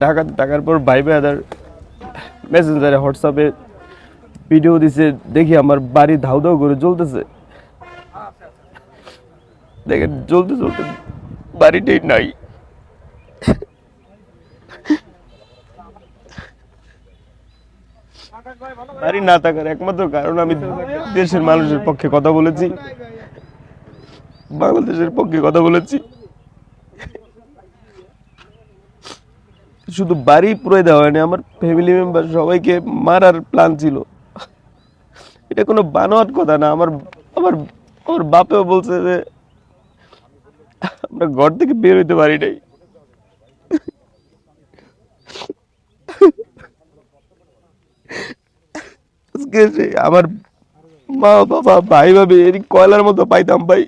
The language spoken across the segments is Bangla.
ঢাকাতে থাকার পর ভাই ভাইয়াদের মেসেঞ্জারে হোয়াটসঅ্যাপে ভিডিও দিছে, দেখি আমার বাড়ি ধাউ ধাউ করে জ্বলতেছে। দেখেন জ্বলতে জ্বলতে বাড়িটাই নাই। বাড়ি না থাকার একমাত্র কারণ আমি দেশের মানুষের পক্ষে কথা বলেছি, বাংলাদেশের পক্ষে কথা বলেছি। শুধু বাড়ি পুরো দেওয়া হয়নি, আমার ফ্যামিলি মেম্বার সবাইকে মারার প্ল্যান ছিল। এটা কোনো বানোয়াট কথা না। আমার আমার আমার বাপেও বলছে যে আমরা ঘর থেকে বের হইতে পারি নাই। আজকে আমার মা বাবা ভাই ভাবি এরই কয়লার মতো পাইতাম ভাই,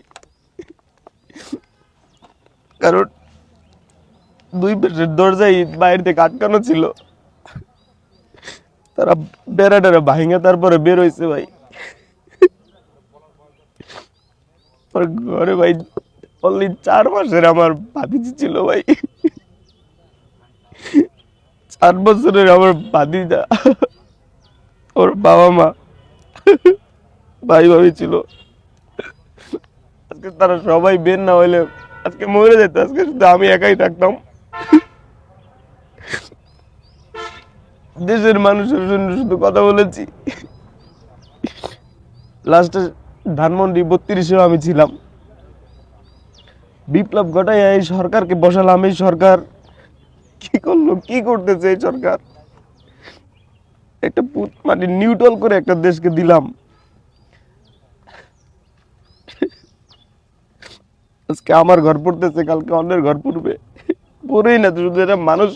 কারণ দুই পাশের দরজায় বাইরে থেকে আটকানো ছিল। তারা বেড়া টেরা ভাঙে তারপরে বের হয়েছে ভাই। আমার ঘরে ভাই অনলি 4 মাসের আমার ভাতিজি ছিল ভাই। 4 বছরের আমার ভাতিজা, ওর বাবা মা ভাই ভাবি ছিল। আজকে তারা সবাই বের না হইলে আজকে মরে যেত। আজকে শুধু আমি একাই থাকতাম। দেশের মানুষের জন্য শুধু কথা বলেছি। লাস্টে ধানমন্ডি 32-এও আমি ছিলাম। বিপ্লব ঘটাই এই সরকারকে বসালাম। এই সরকার কি করলো, কি করতেছে এই সরকার? একটা মানে নিউট্রাল করে একটা দেশকে দিলাম। আজকে আমার ঘর পড়তেছে, কালকে অন্যের ঘর পড়বে। পড়েই না, শুধু এটা মানুষ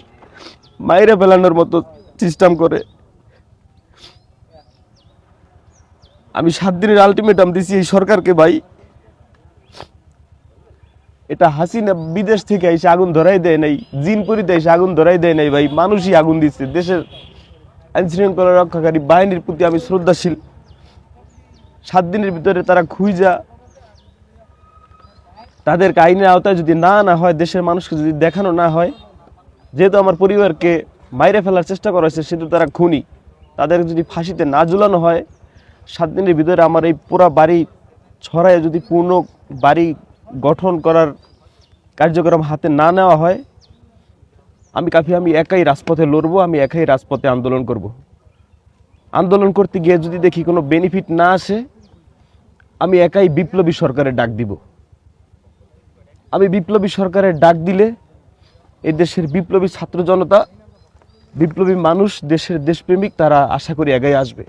মাইরে ফেলানোর মতো সিস্টেম করে। আমি 7 দিনের আলটিমেটাম দিছি এই সরকারকে ভাই। এটা হাসিনা বিদেশ থেকে এসে আগুন ধরাই দেয় নাই, জিনপুরিতে এসে আগুন ধরাই দেয় নাই ভাই, মানুষই আগুন দিচ্ছে। দেশের আইন শৃঙ্খলা রক্ষাকারী বাহিনীর প্রতি আমি শ্রদ্ধাশীল। 7 দিনের ভিতরে তারা খুঁজা তাদেরকে আইনের আওতায় যদি না হয়, দেশের মানুষকে যদি দেখানো না হয়, যেহেতু আমার পরিবারকে মাইরে ফেলার চেষ্টা করা হয়েছে, সেহেতু তারা খুনি, তাদের যদি ফাঁসিতে না ঝুলানো হয়, 7 দিনের ভিতরে আমার এই পুরা বাড়ি ছড়ায় যদি পূর্ণ বাড়ি গঠন করার কার্যক্রম হাতে না নেওয়া হয়, আমি একাই রাজপথে লড়বো। আমি একাই রাজপথে আন্দোলন করব। আন্দোলন করতে গিয়ে যদি দেখি কোনো বেনিফিট না আসে, আমি একাই বিপ্লবী সরকারের ডাক দিব। আমি বিপ্লবী সরকারের ডাক দিলে এই দেশের বিপ্লবী ছাত্র জনতা, বিপ্লবী মানুষ, দেশের দেশপ্রেমিক, তারা আশা করি এগিয়ে আসবে।